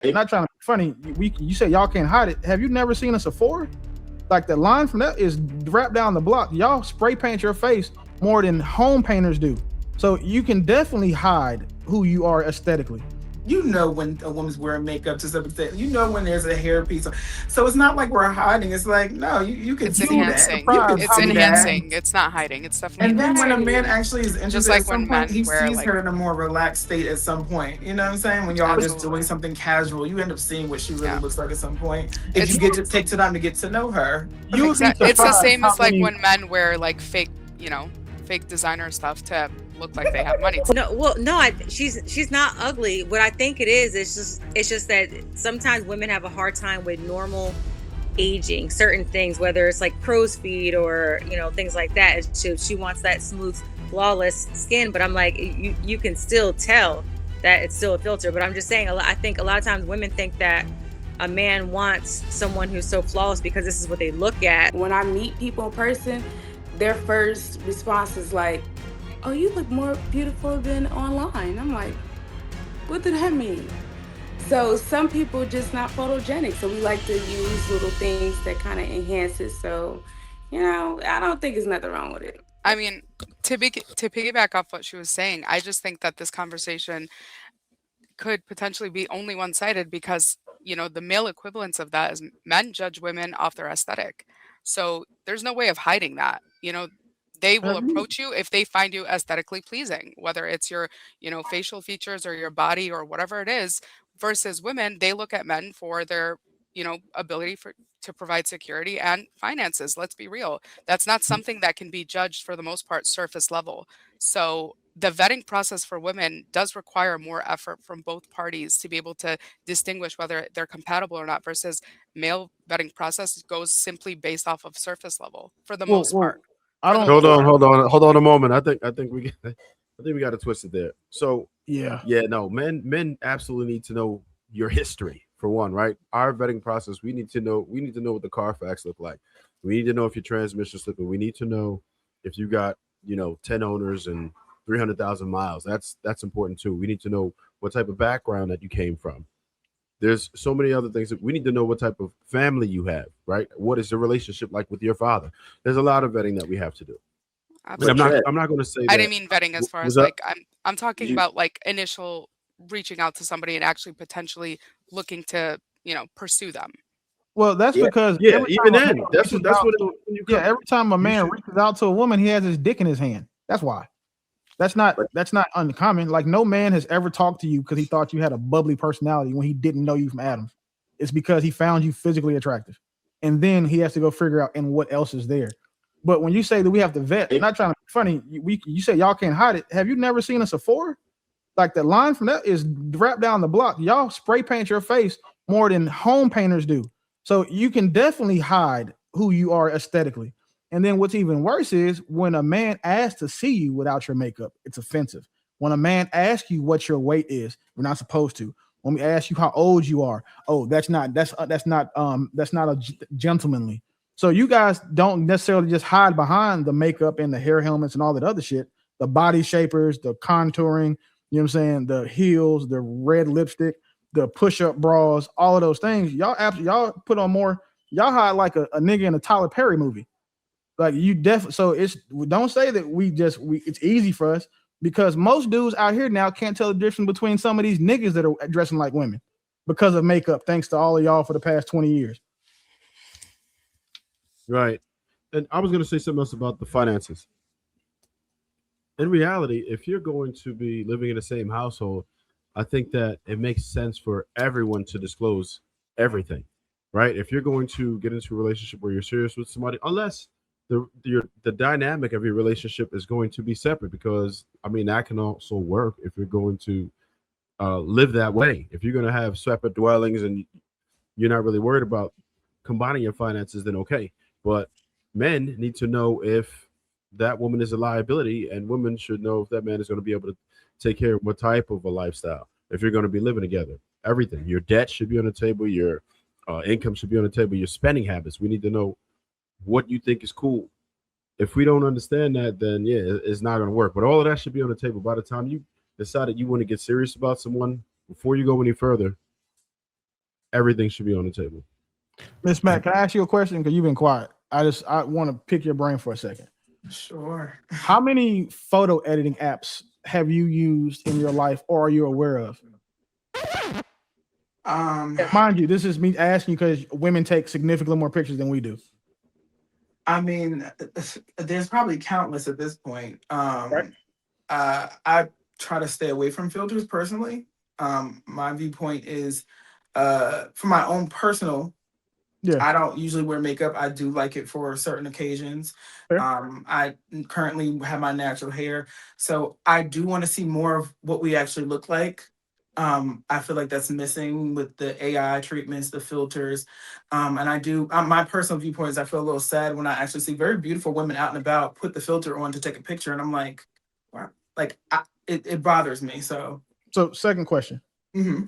not trying to be funny. You say y'all can't hide it. Have you never seen a Sephora? Like the line from that is wrapped down the block. Y'all spray paint your face more than home painters do. So you can definitely hide who you are aesthetically. You know when a woman's wearing makeup to some extent. You know when there's a hairpiece. So it's not like we're hiding. It's like, no, you can It's see that. enhancing. You can It's see that. enhancing. It's not hiding. It's definitely And then when a enhancing. man actually is Just interested at like some when point, men he wear sees like her in a more relaxed state at some point. You know what I'm saying? When y'all are just doing absolutely. something casual, you end up seeing what she really Yeah. looks like at some point. If you It's get to take time to get to know her. You'd be It's the surprised same how as like many. when men wear like fake, fake designer stuff to look like they have money. No, well, no, she's not ugly. What I think it is, it's just that sometimes women have a hard time with normal aging, certain things, whether it's like crow's feet or things like that. She wants that smooth, flawless skin, but I'm like, you can still tell that it's still a filter. But I'm just saying, I think a lot of times women think that a man wants someone who's so flawless because this is what they look at. When I meet people in person, their first response is like, "Oh, you look more beautiful than online." I'm like, what did that mean? So some people just not photogenic. So we like to use little things that kind of enhance it. So, I don't think there's nothing wrong with it. I mean, to piggyback off what she was saying, I just think that this conversation could potentially be only one-sided because, the male equivalence of that is men judge women off their aesthetic. So there's no way of hiding that. They will approach you if they find you aesthetically pleasing, whether it's your, facial features or your body or whatever it is, versus women, they look at men for their, ability to provide security and finances. Let's be real. That's not something that can be judged for the most part surface level. So the vetting process for women does require more effort from both parties to be able to distinguish whether they're compatible or not versus male vetting process goes simply based off of surface level for the most part. I don't. Hold on a moment. I think we got to twist it there. So Yeah. no, men absolutely need to know your history for one, right? Our vetting process, we need to know what the Carfax look like. We need to know if your transmission slipping. We need to know if you got 10 owners and 300,000 miles. That's important too. We need to know what type of background that you came from. There's so many other things that we need to know what type of family you have, right? What is the relationship like with your father? There's a lot of vetting that we have to do. Absolutely. I'm not going to say I that. didn't mean vetting as far as that- like I'm talking about like initial reaching out to somebody and actually potentially looking to, pursue them. Well, that's because every even time a then, man that's reaches what out when you yeah, come, every time a you man should. reaches out to a woman, he has his dick in his hand. That's why. That's not uncommon. Like no man has ever talked to you because he thought you had a bubbly personality when he didn't know you from Adams. It's because he found you physically attractive, and then he has to go figure out and what else is there. But when you say that we have to vet, not trying to be funny, you say y'all can't hide it. Have you never seen a Sephora? Like the line from that is wrapped down the block. Y'all spray paint your face more than home painters do. So you can definitely hide who you are aesthetically. And then what's even worse is when a man asks to see you without your makeup, it's offensive. When a man asks you what your weight is, we're not supposed to. When we ask you how old you are, oh, that's not gentlemanly. So you guys don't necessarily just hide behind the makeup and the hair helmets and all that other shit, the body shapers, the contouring, you know what I'm saying, the heels, the red lipstick, the push-up bras, all of those things. Y'all put on more. Y'all hide like a nigga in a Tyler Perry movie. Like you definitely. So don't say that it's easy for us because most dudes out here now can't tell the difference between some of these niggas that are dressing like women because of makeup. Thanks to all of y'all for the past 20 years. Right. And I was going to say something else about the finances. In reality, if you're going to be living in the same household, I think that it makes sense for everyone to disclose everything, right? If you're going to get into a relationship where you're serious with somebody, unless the dynamic of your relationship is going to be separate, because I mean that can also work if you're going to live that way. If you're going to have separate dwellings and you're not really worried about combining your finances, then okay. But men need to know if that woman is a liability, and women should know if that man is going to be able to take care of what type of a lifestyle. If you're going to be living together, everything, your debt should be on the table, your income should be on the table, your spending habits. We need to know what you think is cool. If we don't understand that, then yeah, it's not going to work. But all of that should be on the table by the time you decide that you want to get serious about someone. Before you go any further, everything should be on the table. Miss Matt, can I ask you a question? Because you've been quiet. I want to pick your brain for a second. Sure. How many photo editing apps have you used in your life or are you aware of? Mind you, this is me asking you because women take significantly more pictures than we do. I mean, there's probably countless at this point. Right. I try to stay away from filters personally. My viewpoint is for my own personal. Yeah. I don't usually wear makeup. I do like it for certain occasions. Fair. I currently have my natural hair, so I do want to see more of what we actually look like. I feel like that's missing with the AI treatments, the filters. And I do, my personal viewpoint is I feel a little sad when I actually see very beautiful women out and about, put the filter on to take a picture. And I'm like, wow, like it bothers me. So Second question. Mm-hmm.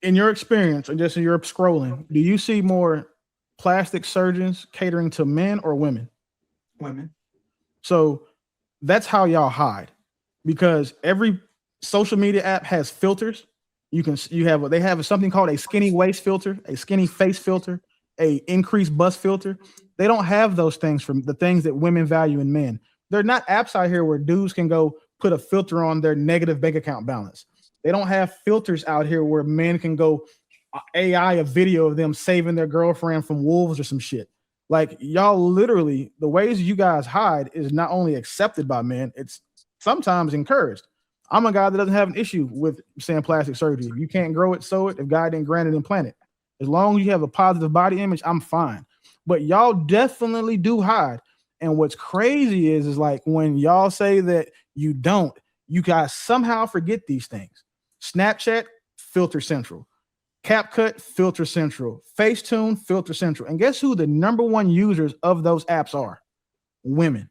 In your experience, or just in your scrolling, do you see more plastic surgeons catering to men or women? Women. So that's how y'all hide, because every social media app has filters. They have something called a skinny waist filter, a skinny face filter, a increased bust filter. They don't have those things from the things that women value in men. They're not apps out here where dudes can go put a filter on their negative bank account balance. They don't have filters out here where men can go AI a video of them saving their girlfriend from wolves or some shit. Like, y'all literally, the ways you guys hide is not only accepted by men, it's sometimes encouraged. I'm a guy that doesn't have an issue with saying plastic surgery. If you can't grow it, sew it. If God didn't grant it, implant it. As long as you have a positive body image, I'm fine. But y'all definitely do hide. And what's crazy is like when y'all say that you don't, you guys somehow forget these things. Snapchat, filter central. CapCut, filter central. Facetune, filter central. And guess who the number one users of those apps are? Women.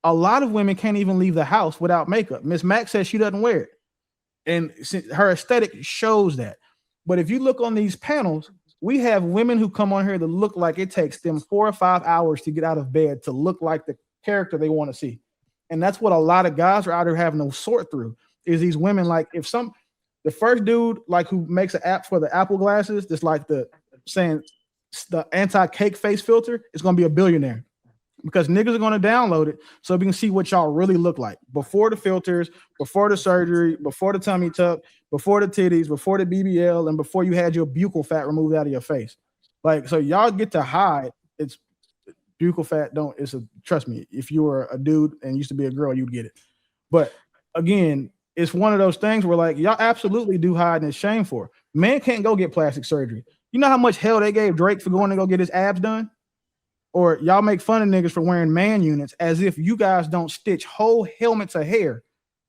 A lot of women can't even leave the house without makeup. Miss Mac says she doesn't wear it. And her aesthetic shows that. But if you look on these panels, we have women who come on here that look like it takes them 4 or 5 hours to get out of bed to look like the character they want to see. And that's what a lot of guys are out here having to sort through, is these women. Like the first dude like who makes an app for the Apple glasses, that's like the anti-cake face filter, is going to be a billionaire. Because niggas are going to download it so we can see what y'all really look like before the filters, before the surgery, before the tummy tuck, before the titties, before the BBL, and before you had your buccal fat removed out of your face. Like, so y'all get to hide. It's buccal fat. Trust me, if you were a dude and used to be a girl, you'd get it. But again, it's one of those things where like y'all absolutely do hide, and it's shameful. Men can't go get plastic surgery. You know how much hell they gave Drake for going to go get his abs done? Or y'all make fun of niggas for wearing man units as if you guys don't stitch whole helmets of hair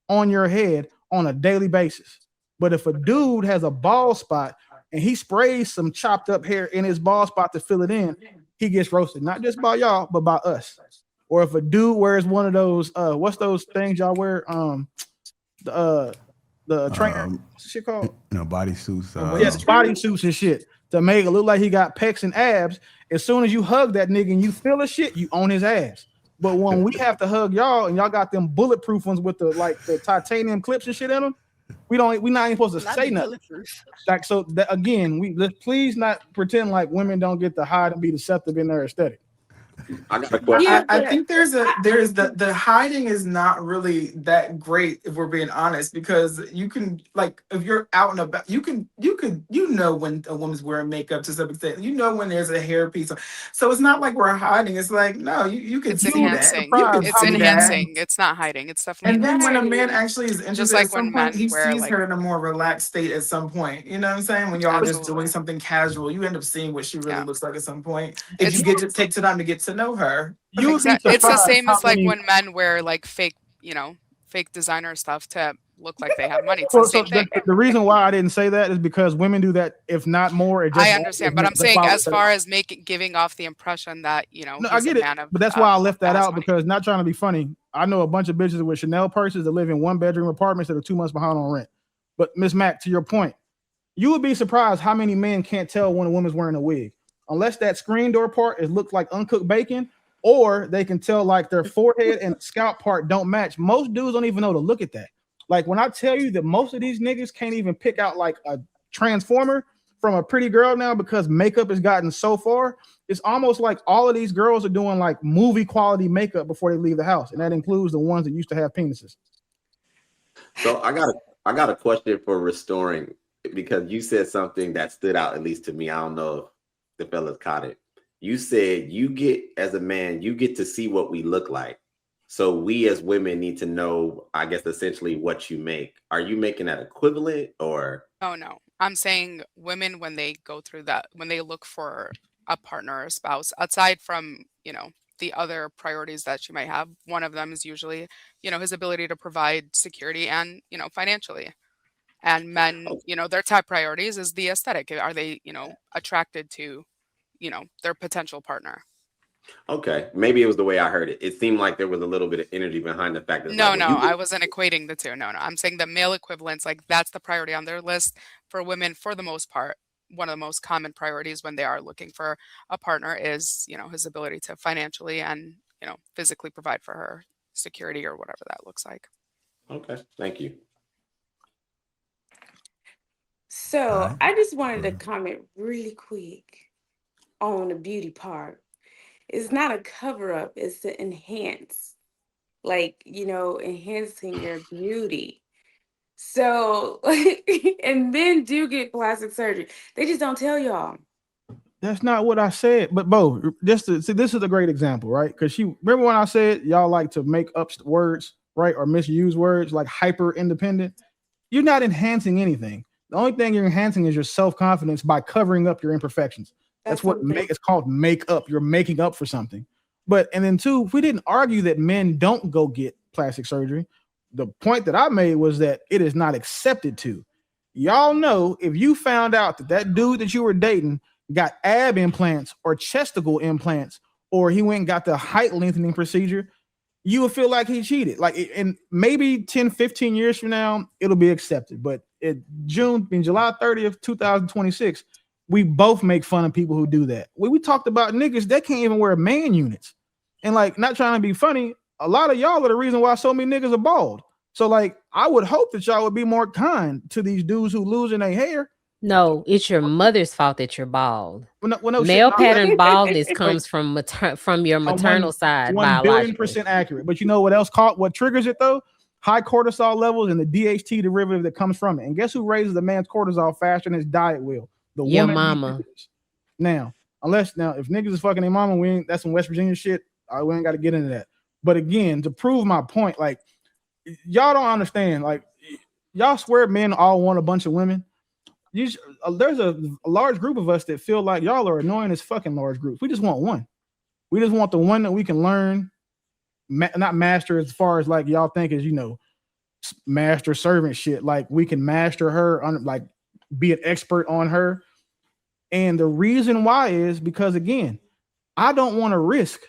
on your head on a daily basis. But if a dude has a bald spot and he sprays some chopped up hair in his bald spot to fill it in, he gets roasted, not just by y'all, but by us. Or if a dude wears one of those, what's those things y'all wear? The trainer, what's the shit called? Bodysuits. Yes, bodysuits and shit to make it look like he got pecs and abs. As soon as you hug that nigga and you feel a shit, you own his ass. But when we have to hug y'all and y'all got them bulletproof ones with the titanium clips and shit in them, we not even supposed to say nothing. Like, so that, again, let's please not pretend like women don't get to hide and be deceptive in their aesthetic. I got a question. I think there's the hiding is not really that great if we're being honest, because you can, like, if you're out and about, you know when a woman's wearing makeup to some extent, when there's a hairpiece. So it's not like we're hiding. It's like, no, you can It's do enhancing. that. It's enhancing. It's not hiding. It's definitely And then enhancing. when a man actually is interested, Just like at some when point, men he wear, sees like- her in a more relaxed state at some point. You know what I'm saying? When y'all are just Absolutely. doing something casual, you end up seeing what she really Yeah. looks like at some point. If you get to take time to get to know her. You would be It's the surprised same how as like many- when men wear like fake designer stuff to look like they have money. It's So the same thing. the reason why I didn't say that is because women do that, if not more. It just I understand, but I'm that's saying why- as far as giving off the impression that No, he's I get a it, man of, but that's why I left that has out, money. because not trying to be funny. I know a bunch of bitches with Chanel purses that live in 1-bedroom apartments that are 2 months behind on rent. But Miss Mac, to your point, you would be surprised how many men can't tell when a woman's wearing a wig, unless that screen door part is looked like uncooked bacon, or they can tell like their forehead and scalp part don't match. Most dudes don't even know to look at that. Like when I tell you that most of these niggas can't even pick out like a transformer, from a pretty girl now because makeup has gotten so far. It's almost like all of these girls are doing like movie quality makeup before they leave the house, and that includes the ones that used to have penises. So I got a question for restoring, because you said something that stood out, at least to me. I don't know if the fellas caught it. You said you get, as a man, you get to see what we look like. So we as women need to know, I guess, essentially what you make. Are you making that equivalent or? Oh, no. I'm saying women, when they go through that, when they look for a partner or a spouse, aside from, the other priorities that you might have, one of them is usually, his ability to provide security and, financially. And men, their top priorities is the aesthetic. Are they, attracted to, their potential partner? Okay, maybe it was the way I heard it. It seemed like there was a little bit of energy behind the fact that No, like, well, I wasn't equating the two. No. I'm saying the male equivalents, like that's the priority on their list for women for the most part. One of the most common priorities when they are looking for a partner is, his ability to financially and, physically provide for her security or whatever that looks like. Okay, thank you. So I just wanted to comment really quick on the beauty part. It's not a cover up, it's to enhance, enhancing your beauty. So, and then do get plastic surgery. They just don't tell y'all. That's not what I said. But Bo, this is a great example, right? Because remember when I said y'all like to make up words, right? Or misuse words like hyper independent. You're not enhancing anything. The only thing you're enhancing is your self-confidence by covering up your imperfections. That's what it's called makeup. You're making up for something. And then two, we didn't argue that men don't go get plastic surgery. The point that I made was that it is not accepted to. Y'all know if you found out that dude that you were dating got ab implants or chesticle implants, or he went and got the height lengthening procedure, you would feel like he cheated. And maybe 10, 15 years from now, it'll be accepted. But in July 30th, 2026, we both make fun of people who do that. We talked about niggas that can't even wear man units. And not trying to be funny, a lot of y'all are the reason why so many niggas are bald. So I would hope that y'all would be more kind to these dudes who losing their hair. No, it's your mother's fault that you're bald. No male shit, pattern baldness comes from your maternal side. 1,000,000,000% accurate. But you know what else what triggers it though? High cortisol levels and the DHT derivative that comes from it. And guess who raises the man's cortisol faster than his diet will? Your mama. Now, if niggas is fucking their mama, that's some West Virginia shit. We ain't got to get into that. But again, to prove my point, y'all don't understand. Y'all swear men all want a bunch of women. There's a large group of us that feel like y'all are annoying as fucking large groups. We just want one. We just want the one that we can learn, not master as far as y'all think is, master servant shit. We can master her, be an expert on her. And the reason why is because, again, I don't want to risk.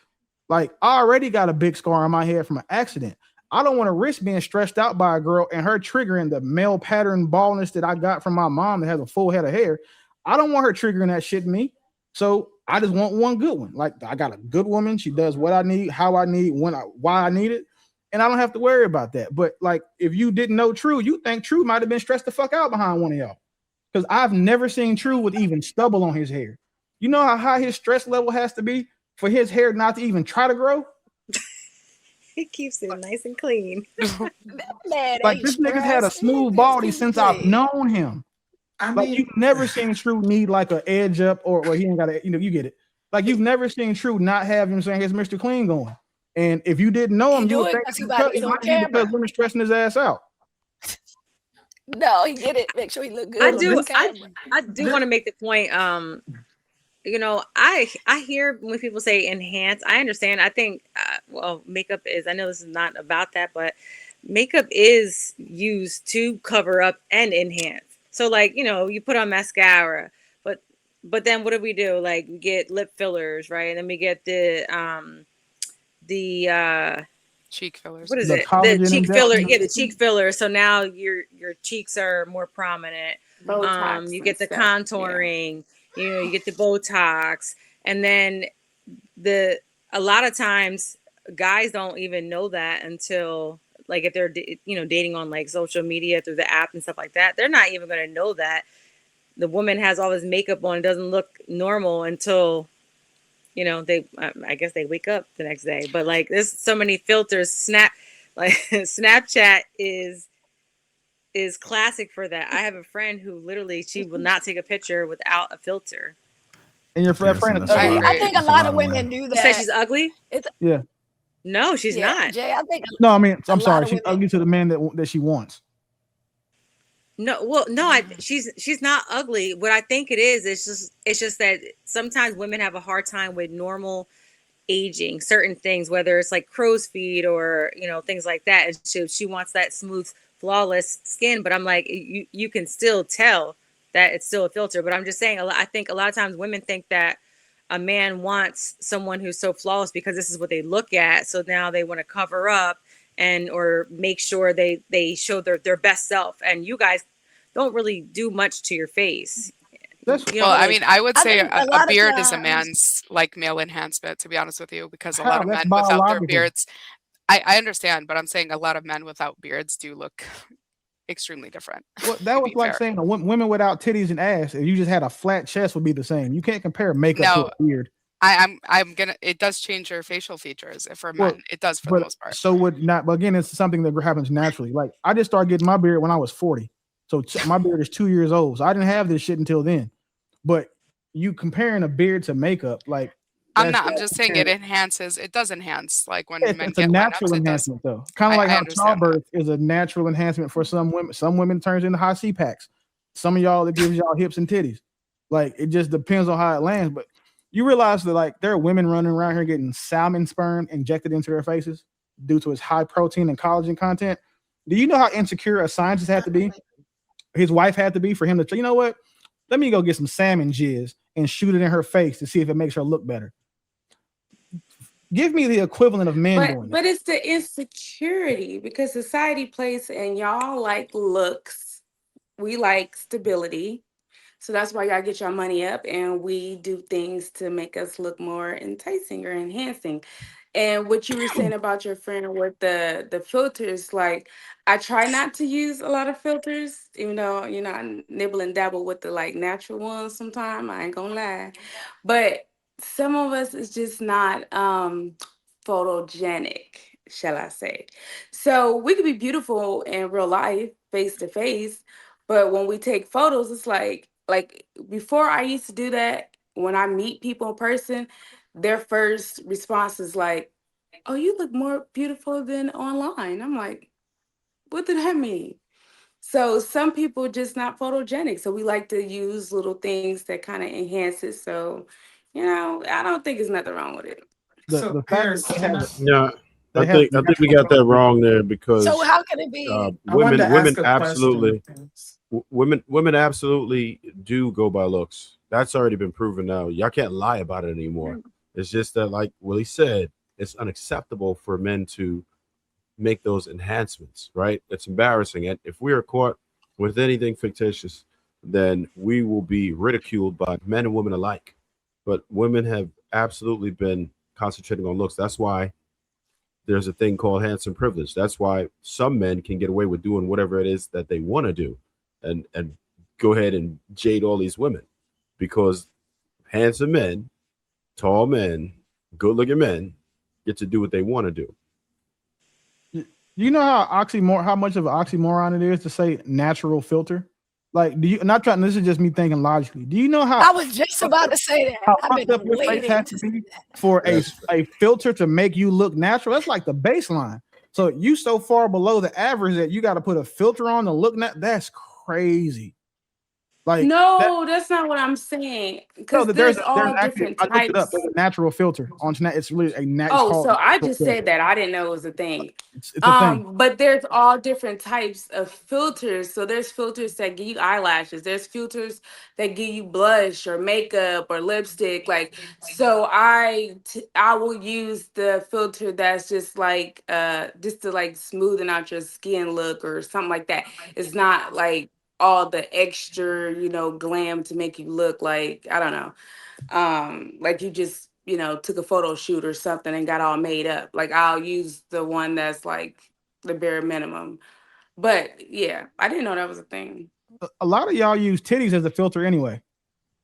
I already got a big scar on my head from an accident. I don't want to risk being stressed out by a girl and her triggering the male pattern baldness that I got from my mom that has a full head of hair. I don't want her triggering that shit in me. So I just want one good one. I got a good woman. She does what I need, how I need, why I need it. And I don't have to worry about that. But if you didn't know True, you think True might have been stressed the fuck out behind one of y'all. Because I've never seen True with even stubble on his hair. You know how high his stress level has to be for his hair not to even try to grow? He keeps it nice and clean. This nigga's had a smooth baldy since I've known him. You've never seen True need an edge up or he ain't got a, you get it. You've never seen True not have him saying his Mr. Clean going. And if you didn't know him, you would think because women stressing his ass out. No, he did it. Make sure he look good. I do want to make the point. I hear when people say enhance. I understand. I think, makeup is. I know this is not about that, but makeup is used to cover up and enhance. So, you put on mascara, but then what do? We get lip fillers, right? And then we get the cheek fillers. What is it? The cheek filler. Yeah, the cheek filler. So now your cheeks are more prominent. Botox you get the contouring. Yeah. You get the Botox, and then a lot of times guys don't even know that until if they're dating on social media through the app and stuff like that. They're not even going to know that the woman has all this makeup on, doesn't look normal until, you know, they, I guess they wake up the next day. But like, there's so many filters. Like Snapchat is classic for that. I have a friend who literally, she will not take a picture without a filter. And your friend is I ugly. agree. I think a lot of women do You that. say she's ugly? Yeah. No, she's Yeah, not. Jay, I think No, I mean, a I'm lot sorry. of She's women- ugly to the man that she wants. No, well, no, she's not ugly. What I think it is, it's just that sometimes women have a hard time with normal aging, certain things, whether it's like crow's feet or, you know, things like that. And she wants that smooth, flawless skin. But I'm like, you can still tell that it's still a filter. But I'm just saying, I think a lot of times women think that a man wants someone who's so flawless because this is what they look at. So now they want to cover up and or make sure they show their best self. And you guys don't really do much to your face. That's You Well, don't I really- mean, I would I say think a a lot of beard is a times- man's like male enhancement, to be honest with you, because a How? lot of That's men without their biological. beards, I understand, but I'm saying a lot of men without beards do look extremely different. Well, that to was be like fair. saying women without titties and ass, if you just had a flat chest, would be the same. You can't compare makeup to No. a beard. I'm gonna. It does change your facial features for men. Well, It does for the But most part. so would not. But again, it's something that happens naturally. Like I just started getting my beard when I was 40, so my beard is 2 years old. So I didn't have this shit until then. But you comparing a beard to makeup, like I'm that's not. I'm just saying it enhances. It does enhance, like when men it's a get natural lineups. It does. enhancement though. Kind I- of like I how understand that. childbirth is a natural enhancement for some women. Some women turns into high C packs. Some of y'all, it gives y'all hips and titties. Like it just depends on how it lands. But you realize that like there are women running around here getting salmon sperm injected into their faces due to its high protein and collagen content. Do you know how insecure a scientist had to be? His wife had to be for him to, you know what? Let me go get some salmon jizz and shoot it in her face to see if it makes her look better. Give me the equivalent of men doing But it's the insecurity because society plays and y'all like looks. We like stability. So that's why y'all get your money up and we do things to make us look more enticing or enhancing. And what you were saying about your friend with the filters, like I try not to use a lot of filters, even though, you know, I nibble and dabble with the like natural ones sometimes. I ain't gonna lie. But some of us is just not photogenic, shall I say. So we could be beautiful in real life, face to face, but when we take photos, it's like before I used to do that, when I meet people in person, their first response is like, "Oh, you look more beautiful than online." I'm like, "What did that mean?" So some people just not photogenic. So we like to use little things that kind of enhance it. So, you know, I don't think there's nothing wrong with it. So the fact Paris, that they have it. Yeah, They I have think we got that wrong there because So how can it be? I wanted to women ask a absolutely question. women absolutely do go by looks. That's already been proven now. Y'all can't lie about it anymore. It's just that, like Willie said, it's unacceptable for men to make those enhancements, right? It's embarrassing. And if we are caught with anything fictitious, then we will be ridiculed by men and women alike. But women have absolutely been concentrating on looks. That's why there's a thing called handsome privilege. That's why some men can get away with doing whatever it is that they want to do and go ahead and jade all these women because handsome men, tall men, good-looking men get to do what they want to do. You know how much of an oxymoron it is to say natural filter? Like, do you not trying? This is just me thinking logically. Do you know how I was just about to say that. how I've fucked been up your face waiting has to to be say that. for Yes. a filter to make you look natural? That's like the baseline. So you so far below the average that you got to put a filter on to look that's crazy. Like No, that's not what I'm saying. no, Because that there's there's all actually different I looked it up. types. There's a natural filter on Snap. It's really a it's Oh, called so I natural just filter. said that. I didn't know it was a thing. It's a thing. But there's all different types of filters. So there's filters that give you eyelashes. There's filters that give you blush or makeup or lipstick. Like, so I will use the filter that's just like just to like smoothen out your skin look or something like that. It's not like all the extra, you know, glam to make you look like, I don't know, like you just, you know, took a photo shoot or something and got all made up. Like I'll use the one that's like the bare minimum. But yeah, I didn't know that was a thing. a lot of y'all use titties as a filter anyway.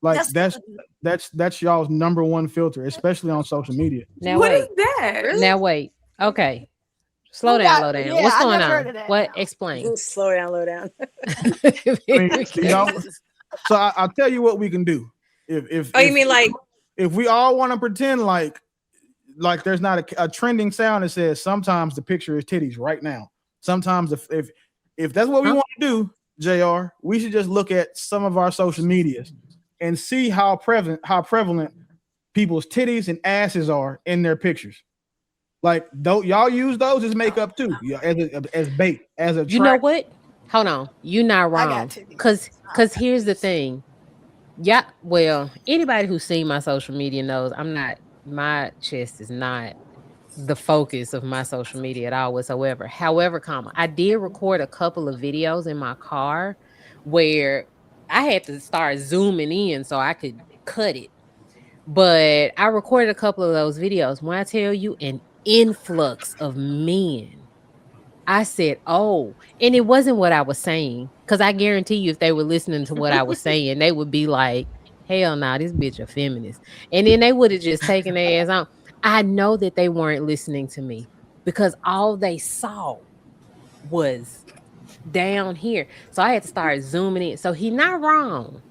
Like that's y'all's number one filter, especially on social media. Now What wait. is that? Really? Now wait. Okay. Slow down, low down. Yeah, What's I going never heard on? of that What? now. Explain. Slow down, low down. I mean, y'all, so I'll tell you what we can do. If You mean like if we all want to pretend like there's not a trending sound that says sometimes the picture is titties right now. Sometimes if that's what we want to do, JR, we should just look at some of our social medias and see how prevalent people's titties and asses are in their pictures. Like y'all use those as makeup too, as bait, as a. You know what? Hold on, you're not wrong. Cause here's the thing. Yeah, well, anybody who's seen my social media knows my chest is not the focus of my social media at all whatsoever. However, I did record a couple of videos in my car where I had to start zooming in so I could cut it. But I recorded a couple of those videos. When I tell you an influx of men, I said, oh, and it wasn't what I was saying. Because I guarantee you, if they were listening to what I was saying, they would be like, hell nah, this bitch a feminist. And then they would have just taken their ass on. I know that they weren't listening to me because all they saw was down here. So I had to start zooming in. So he's not wrong.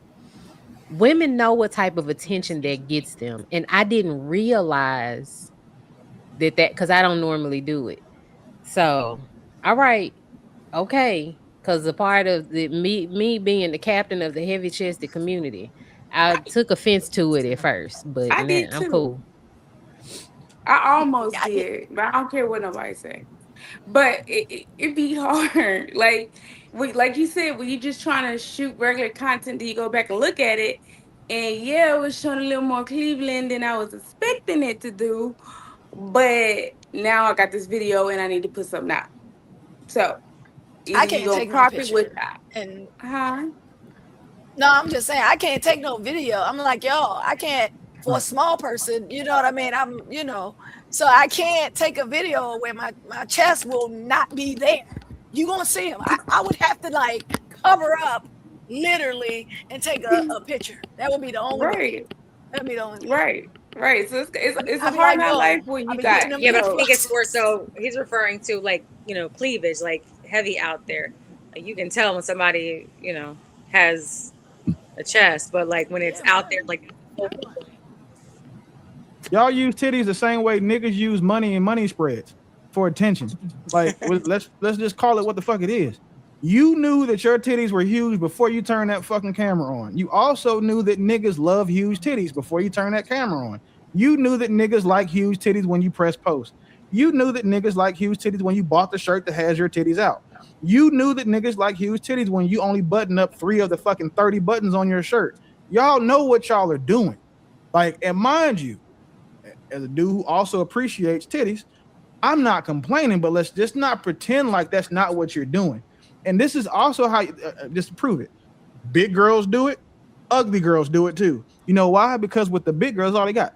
Women know what type of attention that gets them. And I didn't realize that because I don't normally do it. So, all right, okay. Because a part of me being the captain of the heavy chested community, I took offense to it at first, but I did too. I'm cool. I almost did, but I don't care what nobody say. But it be hard. Like you said, when you just trying to shoot regular content, then you go back and look at it, and yeah, it was showing a little more Cleveland than I was expecting it to do. But now I got this video and I need to put something out. So I can't take no picture. And no, I'm just saying I can't take no video. I'm like, yo, I can't for a small person, you know what I mean? So I can't take a video where my chest will not be there. You gonna see him. I would have to like cover up literally and take a picture. That would be the only way. That'd be the only way. Right. So it's a part of my life where you got. Yeah, but I think it's more so he's referring to like, cleavage, like heavy out there. Like you can tell when somebody, has a chest, but like when it's out there, like y'all use titties the same way niggas use money and money spreads for attention. Like let's just call it what the fuck it is. You knew that your titties were huge before you turned that fucking camera on. You also knew that niggas love huge titties before you turn that camera on. You knew that niggas like huge titties when you press post. You knew that niggas like huge titties when you bought the shirt that has your titties out. You knew that niggas like huge titties when you only button up 3 of the fucking 30 buttons on your shirt. Y'all know what y'all are doing. Like, and mind you, as a dude who also appreciates titties, I'm not complaining, but let's just not pretend like that's not what you're doing. And this is also how, just to prove it, big girls do it, ugly girls do it too. You know why? Because with the big girls, all they got.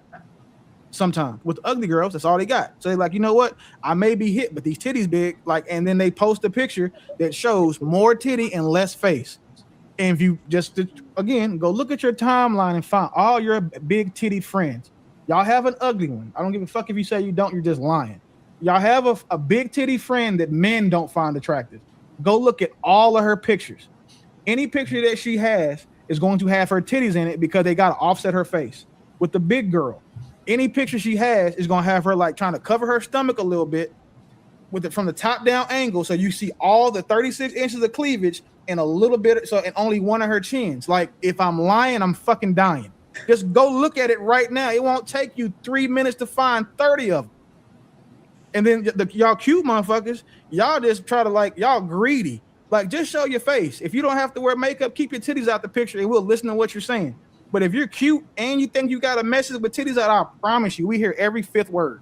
Sometimes with ugly girls, that's all they got. So they're like, you know what? I may be hit, but these titties big. Like, and then they post a picture that shows more titty and less face. And if you just, again, go look at your timeline and find all your big titty friends. Y'all have an ugly one. I don't give a fuck if you say you don't, you're just lying. Y'all have a big titty friend that men don't find attractive. Go look at all of her pictures. Any picture that she has is going to have her titties in it because they got to offset her face. With the big girl, any picture she has is going to have her like trying to cover her stomach a little bit with it from the top down angle. So you see all the 36 inches of cleavage and a little bit, and only one of her chins. Like, if I'm lying, I'm fucking dying. Just go look at it right now. It won't take you 3 minutes to find 30 of them. And then y'all cute motherfuckers, y'all just try to like, y'all greedy. Like, just show your face. If you don't have to wear makeup, keep your titties out the picture and we'll listen to what you're saying. But if you're cute and you think you got a message with titties out, I promise you, we hear every 5th word.